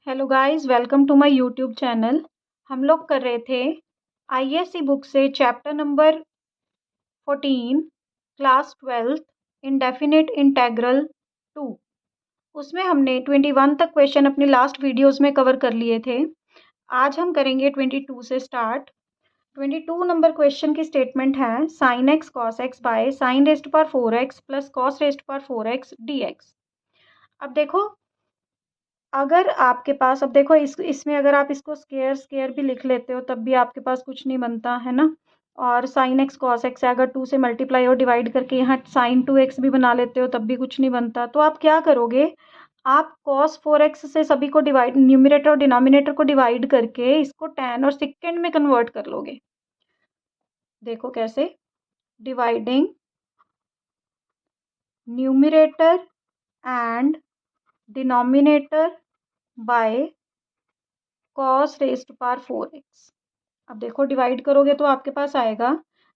Hello guys, welcome to my YouTube channel. हम लोग कर रहे थे आईएससी बुक से chapter number 14 class 12 indefinite integral 2। उसमें हमने 21 तक क्वेश्चन अपने लास्ट वीडियोस में कवर कर लिए थे। आज हम करेंगे 22 से स्टार्ट। 22 नंबर क्वेश्चन की स्टेटमेंट है sine x cos x by sine rest पर 4x प्लस कॉस रेस्ट पर 4x dx। अब देखो, अगर आपके पास, अब देखो इसमें अगर आप इसको स्क्वायर स्क्वायर भी लिख लेते हो तब भी आपके पास कुछ नहीं बनता है ना। और साइन एक्स कॉस एक्स अगर 2 से मल्टीप्लाई और डिवाइड करके यहाँ साइन 2x भी बना लेते हो तब भी कुछ नहीं बनता। तो आप क्या करोगे, आप cos 4x से सभी को डिवाइड, न्यूमरेटर और डिनोमिनेटर को डिवाइड करके इसको tan और सेकेंड में कन्वर्ट कर लोगे। देखो कैसे, dividing numerator and denominator by cos rest power 4x। अब देखो डिवाइड करोगे तो आपके पास आएगा,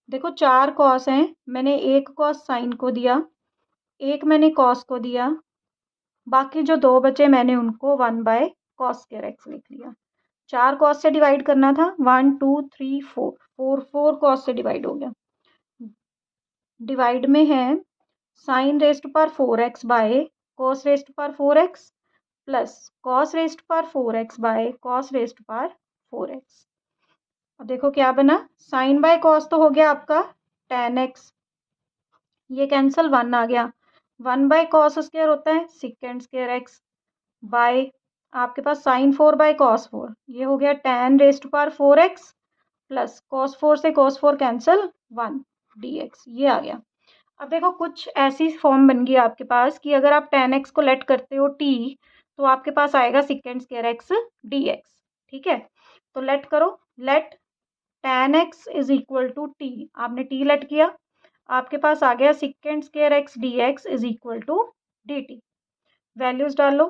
देखो 4 कॉस हैं, मैंने एक कॉस साइन को दिया, एक मैंने कॉस को दिया, बाकी जो 2 बचे मैंने उनको 1 बाय कॉस स्क्वायर एक्स लिख लिया। 4 कॉस से डिवाइड करना था, 1 2 3 4, 4 कॉस से डिवाइड हो गया। डिवाइड में है साइन रेस्ट पर 4x बाय कॉस रेस्ट पर 4x प्लस कॉस रेस्ट पर 4x बाय कॉस रेस्ट पर 4x। अब देखो क्या बना, साइन बाय कॉस तो हो गया आपका tan x, ये कैंसिल 1 आ गया, 1 बाय कॉस स्क्वायर होता है सिकेंड स्क्वायर एक्स बाय आपके पास साइन 4 बाय कॉस 4, ये हो गया tan रेस्ट पर 4x प्लस कॉस 4 से कॉस 4 कैंसिल 1 dx, ये आ गया। अब देखो कुछ ऐसी फॉर्म बन गई आपके पास कि अगर आप tan x को लेट करते हो t तो आपके पास आएगा सिकेंड स्क्वायर x dx। ठीक है, तो लेट करो, let tan x is equal to T, आपने t लेट किया, आपके पास आ गया second square x dx is equal to dt। Values डालो,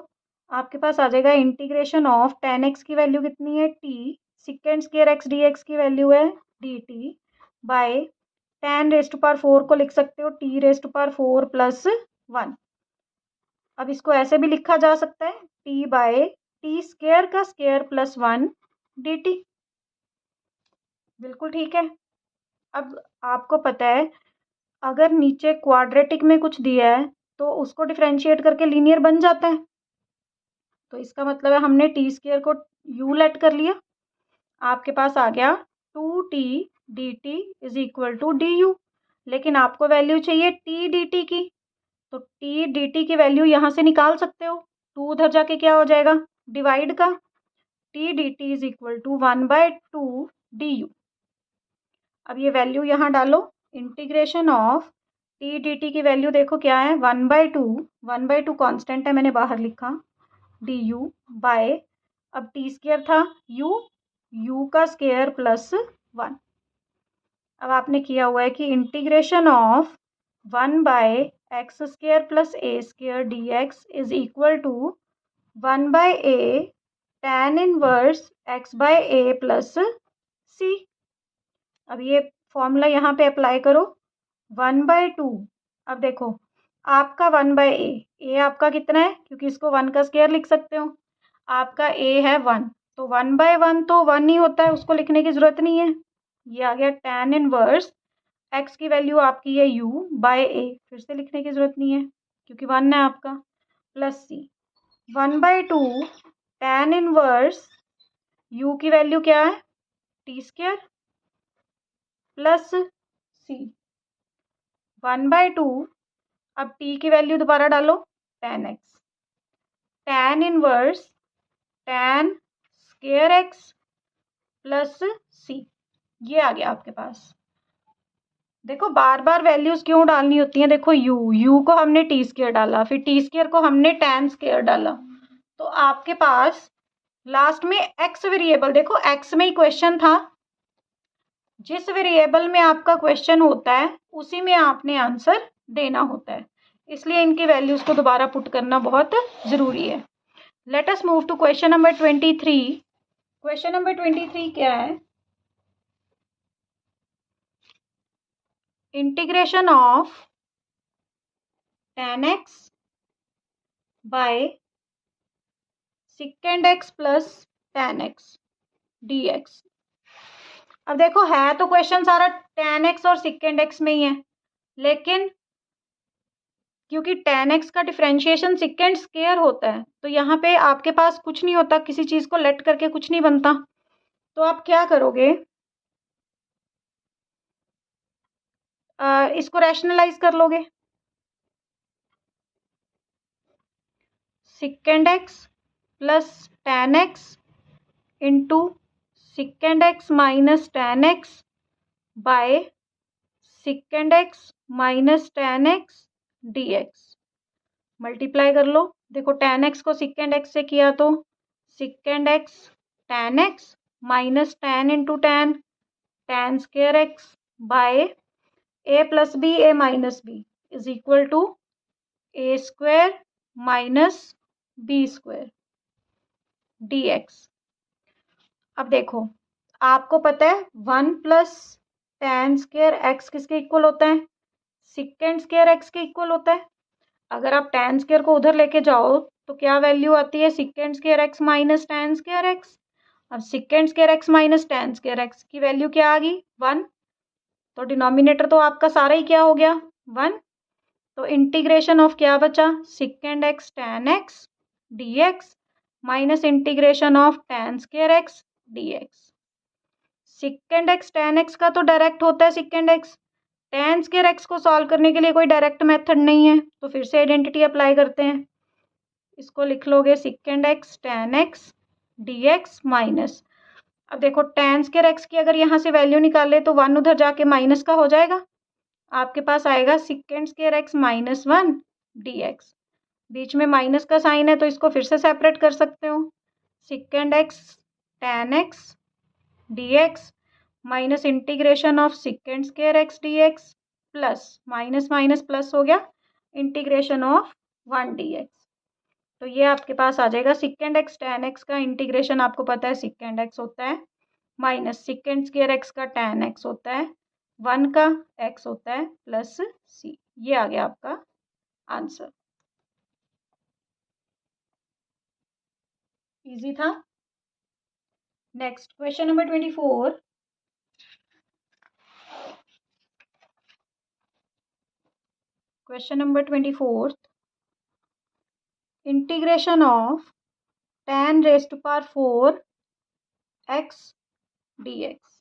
आपके पास आ जाएगा इंटीग्रेशन ऑफ tan x की वैल्यू कितनी है t, second square x dx की वैल्यू है dt by tan raised power 4 को लिख सकते हो t रेस्ट पावर 4 प्लस 1। अब इसको ऐसे भी लिखा जा सकता है t बाय टी स्क्वायर का स्क्वायर प्लस 1 dt। बिल्कुल ठीक है। अब आपको पता है अगर नीचे क्वाड्रेटिक में कुछ दिया है तो उसको डिफरेंशिएट करके लीनियर बन जाता है। तो इसका मतलब है हमने टी स्क्वायर को यू लेट कर लिया, आपके पास आ गया 2t dt is equal to D U. लेकिन आपको वैल्यू चाहिए t dt की, तो t dt की वैल्यू यहाँ से निकाल सकते हो, 2 उधर जाके क्या हो जाएगा, डिवाइड का t dt is equal to 1 by 2 D U. अब ये वैल्यू यहाँ डालो, integration of T D T की वैल्यू देखो क्या है, 1/2 कॉन्स्टेंट है मैंने बाहर लिखा, डी यू बाय, अब टी स्क्वायर था यू का स्क्वायर प्लस 1। अब आपने किया हुआ है कि integration of 1 by X square plus A square D X is equal to 1 by A tan inverse x bye A plus सी। अब ये फॉर्मूला यहाँ पे अप्लाई करो, 1/2, अब देखो आपका 1 बाय ए आपका कितना है, क्योंकि इसको 1 का स्क्वायर लिख सकते हो, आपका ए है 1, तो 1/1 तो 1 ही होता है, उसको लिखने की जरूरत नहीं है। ये आ गया tan इनवर्स एक्स की वैल्यू आपकी है यू बाय ए, फिर से लिखने की जरूरत नहीं है क्योंकि 1 है आपका, plus C 1/2 tan inverse U की वैल्यू क्या है टी स्क्वायर प्लस सी 1/2, अब t की वैल्यू दोबारा डालो tan x, tan inverse tan square x plus C, ये आ गया आपके पास। देखो बार बार वैल्यूज क्यों डालनी होती हैं, देखो यू को हमने टी स्क्वायर डाला, फिर टी स्क्वायर को हमने tan स्क्वायर डाला, तो आपके पास लास्ट में x वेरिएबल, देखो x में ही क्वेश्चन था, जिस वेरिएबल में आपका क्वेश्चन होता है उसी में आपने आंसर देना होता है, इसलिए इनकी वैल्यूज को दोबारा पुट करना बहुत जरूरी है। Let us move to question number 23। Question number 23 क्या है, integration of tan x by second X plus tan x dx। अब देखो है तो क्वेश्चन सारा tan x और सिकेंड एक्स में ही है, लेकिन क्योंकि tan x का डिफरेंशिएशन सिकेंड स्क्वायर होता है तो यहाँ पे आपके पास कुछ नहीं होता, किसी चीज को लेट करके कुछ नहीं बनता। तो आप क्या करोगे, इसको रैशनलाइज कर लोगे। Second X plus tan x into second X minus tan x by second X minus tan x dx। Multiply कर लो। देखो tan x को सिकेंड एक्स से किया तो second X tan x minus tan into tan square X by a plus B a minus B is equal to a square minus B square dx। अब देखो आपको पता है 1 प्लस tan स्क्वायर एक्स किसके equal होता है, second square x के equal होता है। अगर आप tan स्क्वायर को उधर लेके जाओ तो क्या वैल्यू आती है, second square x minus tan square x. अब secant square x minus tan square x की वैल्यू क्या आ गई 1, तो डिनोमिनेटर तो आपका सारा ही क्या हो गया 1। तो इंटीग्रेशन ऑफ क्या बचा, second X tan X dx minus integration of tan square X dx। Second X tan X का तो डायरेक्ट होता है second X, tan square X को सॉल्व करने के लिए कोई डायरेक्ट मेथड नहीं है, तो फिर से आइडेंटिटी अप्लाई करते हैं। इसको लिख लोगे second X tan X dx minus, अब देखो tan स्क्वायर एक्स की अगर यहाँ से वैल्यू निकाले तो 1 उधर जाके माइनस का हो जाएगा, आपके पास आएगा second square x minus 1 dx। बीच में माइनस का साइन है तो इसको फिर से सेपरेट कर सकते हो, second X tan X dx minus integration of second square X dx plus minus minus plus हो गया इंटीग्रेशन ऑफ 1 dx। तो ये आपके पास आ जाएगा सिकेंड एक्स tan एक्स का इंटीग्रेशन, आपको पता है सिकेंड एक्स होता है, माइनस सिकेंड स्क्वायर एक्स का tan एक्स होता है, 1 का x होता है प्लस c। ये आ गया आपका आंसर। इजी था। Next question number 24। Question number 24, integration of tan raised to power 4 x dx।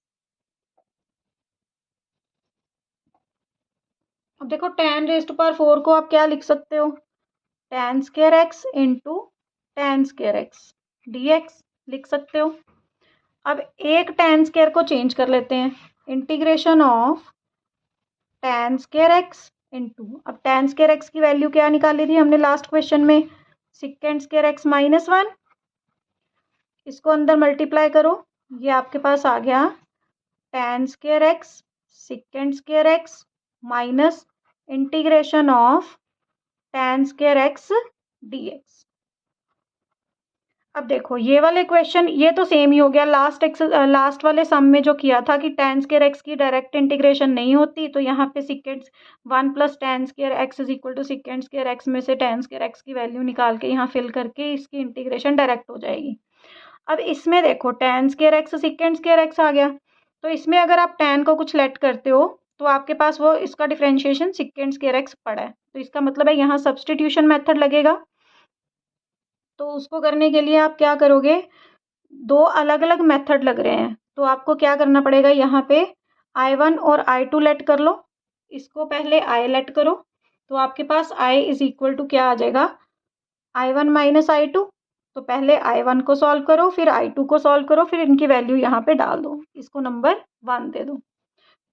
अब देखो tan रेज़्ड टू पावर 4 को आप क्या लिख सकते हो, tan square x into tan square X dx लिख सकते हो। अब एक tan स्क्वायर को चेंज कर लेते हैं, integration of tan square x into, अब tan स्क्वायर एक्स की वैल्यू क्या निकाली थी हमने लास्ट क्वेश्चन में, सिकेंड स्क्वायर एक्स माइनस 1। इसको अंदर मल्टीप्लाई करो, ये आपके पास आ गया tan square x second square x minus integration of tan square X dx। अब देखो ये वाले क्वेश्चन ये तो सेम ही हो गया, लास्ट वाले सम में जो किया था कि tan स्क्वायर एक्स की डायरेक्ट इंटीग्रेशन नहीं होती, तो यहाँ पे second 1 plus tan square X is equal to second square X में से tan स्क्वायर एक्स की वैल्यू निकाल के यहाँ फिल करके इसकी इंटीग्रेशन डायरेक्ट हो जाएगी। अब इसमें देखो tan square x second square x आ गया, तो इसमें अगर आप tan को कुछ लेट करते हो तो आपके पास वो इसका डिफरेंशिएशन सिकेंड स्क्वायर एक्स पड़ा है, तो इसका मतलब है यहाँ सब्सटीट्यूशन मेथड लगेगा। तो उसको करने के लिए आप क्या करोगे, दो अलग अलग मेथड लग रहे हैं, तो आपको क्या करना पड़ेगा, यहाँ पे I1 और I2 लेट कर लो। इसको पहले I लेट करो तो आपके पास I इज इक्वल टू क्या आ जाएगा, I1 माइनस I2। तो पहले I1 को सॉल्व करो, फिर I2 को सॉल्व करो, फिर इनकी वैल्यू यहाँ पे डाल दो, इसको नंबर 1 दे दो।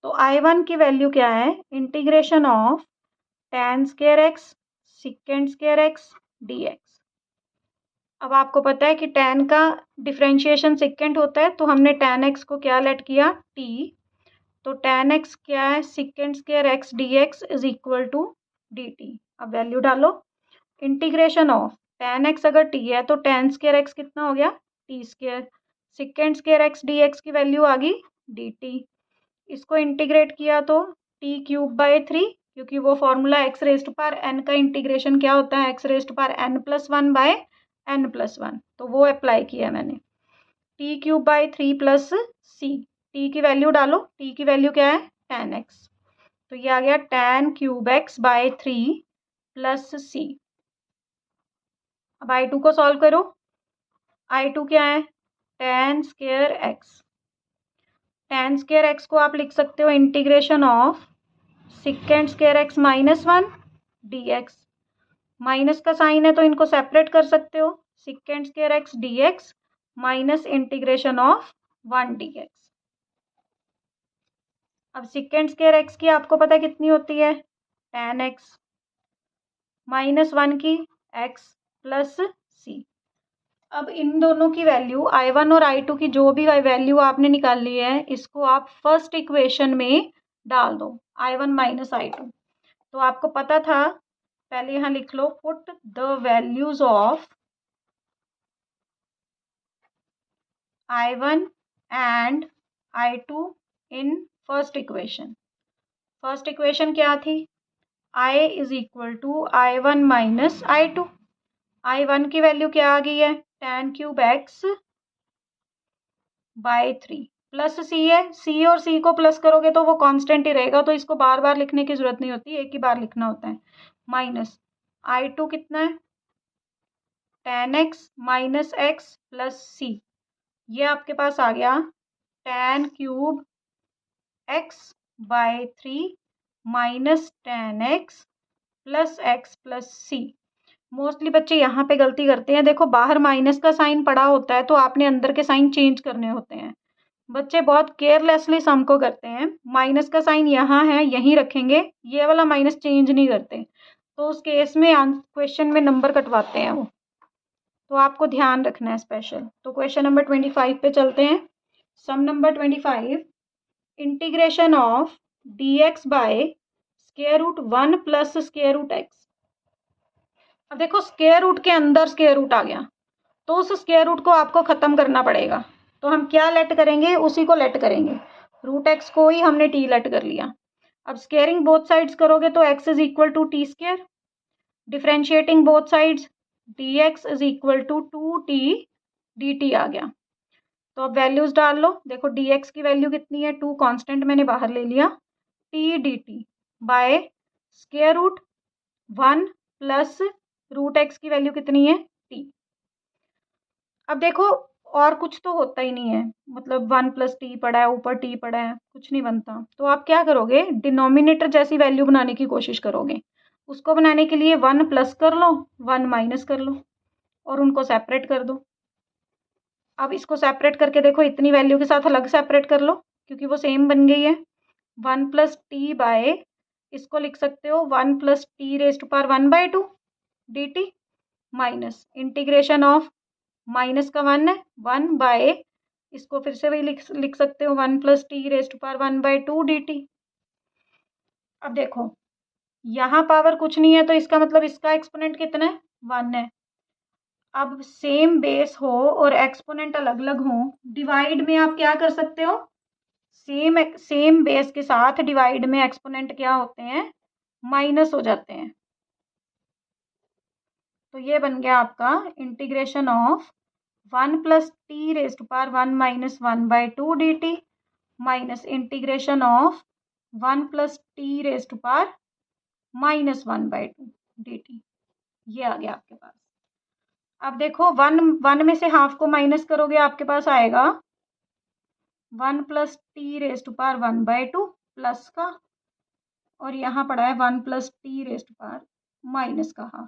तो I1 की वैल्यू क्या है, integration of tan square x second square X dx। अब आपको पता है कि tan का डिफरेंशिएशन सेकेंड होता है, तो हमने tan x को क्या लेट किया t, तो tan x क्या है, second square x dx is equal to dt। अब वैल्यू डालो, इंटीग्रेशन ऑफ tan x अगर t है तो tan स्क्वायर x कितना हो गया t square, second square x dx की वैल्यू आ गई dt। इसको इंटीग्रेट किया तो t क्यूब बाय 3, क्योंकि वो formula x raised to power n का इंटीग्रेशन क्या होता है, x raised to power n plus 1 by n+1, तो वो अप्लाई किया मैंने। t³/3 प्लस c, t की वैल्यू डालो, t की वैल्यू क्या है 10x, तो ये आ गया tan³ x/3 प्लस c। अब I2 को सॉल्व करो, I2 क्या है tan² x, tan² x को आप लिख सकते हो integration of sec² x -1 dx, minus का साइन है तो इनको सेपरेट कर सकते हो, sec² x dx minus integration of 1 dx। अब sec² x की आपको पता है कितनी होती है tan x, -1 की x प्लस c। अब इन दोनों की वैल्यू I1 और I2 की जो भी वैल्यू आपने निकाल ली है, इसको आप फर्स्ट इक्वेशन में डाल दो, I1 - I2। तो आपको पता था, पहले यहाँ लिख लो, put the values of I1 and I2 in first equation. First equation क्या थी, I = I1 - I2। I1 की वैल्यू क्या आ गई है tan³ x/3 प्लस c है, c और c को प्लस करोगे तो वो कांस्टेंट ही रहेगा, तो इसको बार बार लिखने की जरूरत नहीं होती, एक ही बार लिखना होता है। माइनस I2 कितना है tan x - x plus c, ये आपके पास आ गया tan³ x/3 minus tan x plus x plus c। Mostly बच्चे यहाँ पे गलती करते हैं, देखो बाहर माइनस का साइन पड़ा होता है तो आपने अंदर के साइन चेंज करने होते हैं। बच्चे बहुत केयरलेसली सम को करते हैं, माइनस का साइन यहाँ है यहीं रखेंगे, ये वाला माइनस चेंज नहीं करते, तो उस केस में क्वेश्चन में नंबर कटवाते हैं वो, तो आपको ध्यान रखना है स्पेशल। तो क्वेश्चन नंबर 25 पे चलते हैं। Some number 25, integration of dx/√1 plus √x। अब देखो स्क्वायर रूट के अंदर स्क्वायर रूट आ गया, तो उस स्क्वायर रूट को आपको खत्म करना पड़ेगा, तो हम क्या लेट करेंगे, उसी को लेट करेंगे, √x को ही हमने t लेट कर लिया। अब स्क्वेयरिंग बोथ साइड्स करोगे तो x = t², differentiating both sides dx = 2t dt आ गया। तो अब वैल्यूज डाल लो, देखो dx की वैल्यू कितनी है 2, कांस्टेंट मैंने बाहर ले लिया, t dt by √1 plus √x की वैल्यू कितनी है t। अब देखो और कुछ तो होता ही नहीं है, मतलब 1 + t पड़ा है, ऊपर t पड़ा है, कुछ नहीं बनता, तो आप क्या करोगे, डिनोमिनेटर जैसी वैल्यू बनाने की कोशिश करोगे। उसको बनाने के लिए 1 प्लस कर लो, 1 माइनस कर लो और उनको सेपरेट कर दो। अब इसको सेपरेट करके देखो, इतनी वैल्यू के साथ अलग सेपरेट कर लो क्योंकि वो सेम बन गई है। 1 + t बाय, इसको लिख सकते हो 1 + t⁻1/2 dt minus integration of, minus का 1 है, 1 बाय, इसको फिर से वही लिख सकते हो 1 + t⁻1/2 dt। अब देखो यहाँ पावर कुछ नहीं है, तो इसका मतलब इसका एक्सपोनेंट कितना है 1 है। अब सेम बेस हो और एक्सपोनेंट अलग अलग हो, डिवाइड में आप क्या कर सकते हो, सेम बेस के साथ डिवाइड में एक्सपोनेंट क्या होते हैं, माइनस हो जाते हैं। तो ये बन गया आपका integration of 1 + t⁻1 - 1/2 dt minus integration of 1 + t⁻−1/2 dt, ये आ गया आपके पास। अब देखो 1 में से हाफ को माइनस करोगे, आपके पास आएगा 1 + t⁻1/2 प्लस का, और यहाँ पड़ा है 1 + t⁻−1/2।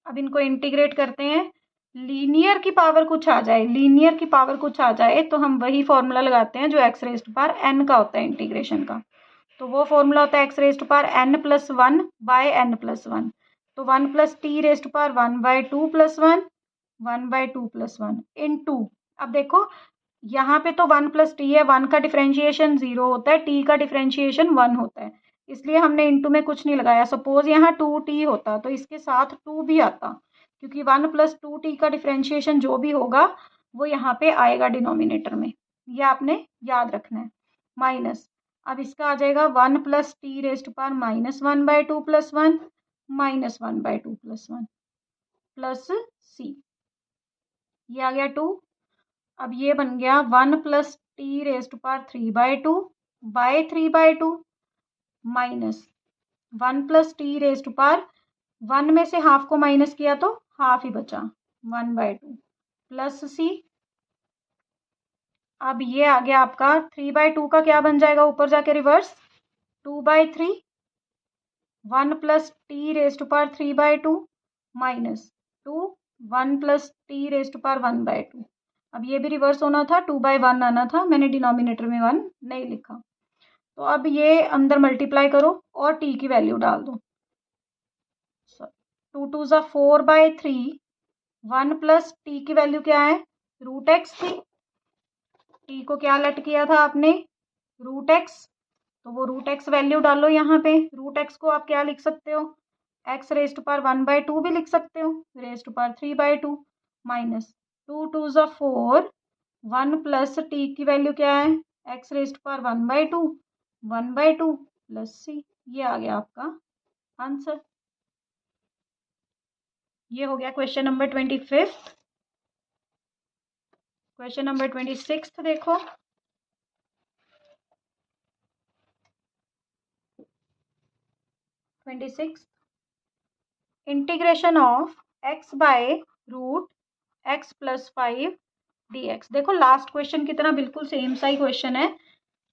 अब इनको इंटीग्रेट करते हैं, लीनियर की पावर कुछ आ जाए, लीनियर की पावर कुछ आ जाए तो हम वही फॉर्मूला लगाते हैं जो x⁻n का होता है इंटीग्रेशन का। तो वो फॉर्मूला होता है x⁻n+1/n+1, तो 1 + t⁻1/2 + 1 1/2 + 1 इनटू, अब देखो यहाँ पे तो 1 + t है, 1 का डिफरेंशिएशन 0 होता है, t का डिफरेंशिएशन 1 होता है, इसलिए हमने इनटू में कुछ नहीं लगाया। सपोज यहाँ 2t होता तो इसके साथ 2 भी आता, क्योंकि 1 + 2t का डिफरेंशिएशन जो भी होगा वो यहाँ पे आएगा डिनोमिनेटर में, ये आपने याद रखना है। माइनस, अब इसका आ जाएगा 1 + t⁻−1/2 + 1 -1/2 + 1 प्लस सी, ये आ गया 2। अब ये बन गया 1 + t⁻³ बाय 3/2 माइनस 1 + t⁻1 में से हाफ को माइनस किया तो हाफ ही बचा 1/2 प्लस सी। अब ये आ गया आपका 3/2 का क्या बन जाएगा ऊपर जाके रिवर्स 2/3 1 + t⁻³ माइनस 2 1 + t⁻1/2। अब ये भी रिवर्स होना था 2/1 आना था, मैंने डिनोमिनेटर में 1 नहीं लिखा। तो अब ये अंदर मल्टीप्लाई करो और t की वैल्यू डाल दो। 2 2 ज़ा 4/3 1 + t की वैल्यू क्या है √x थी, t को क्या लट किया था आपने √x, तो वो √x वैल्यू डालो यहाँ पे। √x को आप क्या लिख सकते हो x⁻1/2 भी लिख सकते हो ⁻³ माइनस 2 2 ज़ा 4 1 + t की वैल्यू क्या है x⁻1/2 1/2 प्लस सी। ये आ गया आपका आंसर। ये हो गया क्वेश्चन नंबर 25। क्वेश्चन नंबर 26 देखो। Integration of x by √x + 5 dx। देखो लास्ट क्वेश्चन की तरह बिल्कुल सेम सा ही क्वेश्चन है।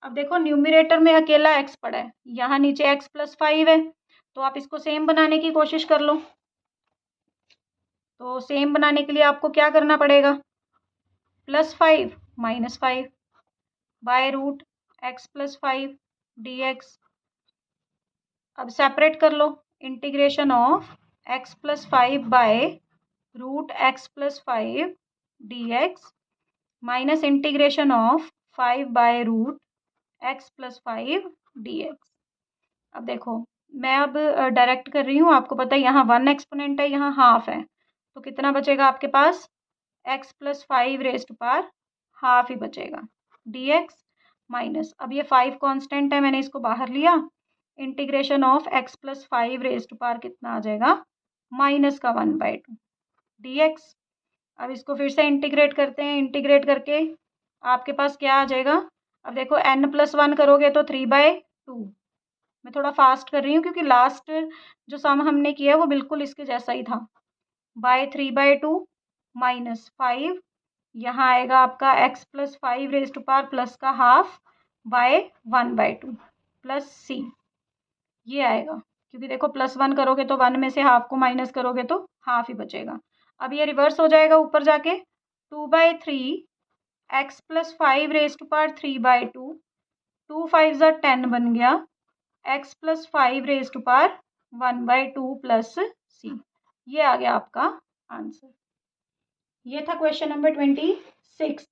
अब देखो न्यूमरेटर में अकेला x पड़ा है, यहाँ नीचे x + 5 है, तो आप इसको सेम बनाने की कोशिश कर लो। तो सेम बनाने के लिए आपको क्या करना पड़ेगा +5 -5 बाय √x + 5 dx। अब सेपरेट कर लो integration of x + 5 by √x + 5 dx minus integration of 5 by √x + 5 dx। अब देखो मैं अब डायरेक्ट कर रही हूँ, आपको पता है यहाँ 1 एक्सपोनेंट है, यहाँ हाफ है, तो कितना बचेगा आपके पास x + 5 हाफ ही बचेगा dx माइनस, अब ये 5 कांस्टेंट है, मैंने इसको बाहर लिया, इंटीग्रेशन ऑफ x + 5 कितना आ जाएगा -1/2 dx। अब इसको फिर से इंटीग्रेट करते हैं, इंटीग्रेट करके आपके पास क्या आ जाएगा। अब देखो n+1 करोगे तो 3/2। मैं थोड़ा फास्ट कर रही हूँ क्योंकि लास्ट जो सम हमने किया वो बिल्कुल इसके जैसा ही था। बाय 3/2 माइनस 5, यहाँ आएगा आपका x + 5 प्लस का हाफ बाय 1/2 प्लस सी, ये आएगा क्योंकि देखो +1 करोगे तो 1 में से हाफ को माइनस करोगे तो हाफ ही बचेगा। अब ये रिवर्स हो जाएगा ऊपर जाके 2/3 x + 5 3/2 2 5 ज़ा 10 बन गया x + 5 1/2 प्लस सी। ये आ गया आपका आंसर। ये था क्वेश्चन नंबर 26।